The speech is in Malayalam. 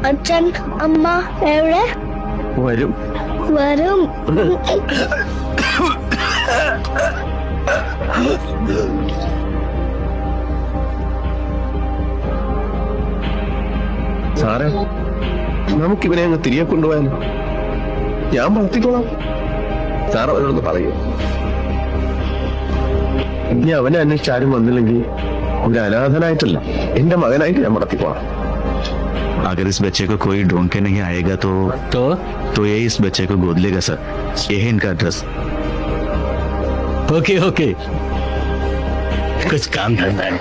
അച്ഛൻ അമ്മ എവിടെ? വരും. വരും. സാറേ, നമുക്കിവനെ അങ്ങ് തിരികെ കൊണ്ടുപോയാലോ? ഞാൻ വളർത്തിക്കോളാം. സാറ് അവരോടൊന്ന് പറയൂ. ഇനി അവനെ അന്വേഷിച്ച് ആരും വന്നില്ലെങ്കിൽ ഒരു അനാഥനായിട്ടല്ല, എന്റെ മകനായിട്ട് ഞാൻ വളർത്തിക്കോളാം. अगर इस बच्चे को कोई ढूंढ के नहीं आएगा तो ये इस बच्चे को गोद लेगा सर. ये है इनका एड्रेस. ओके कुछ काम धंधा है.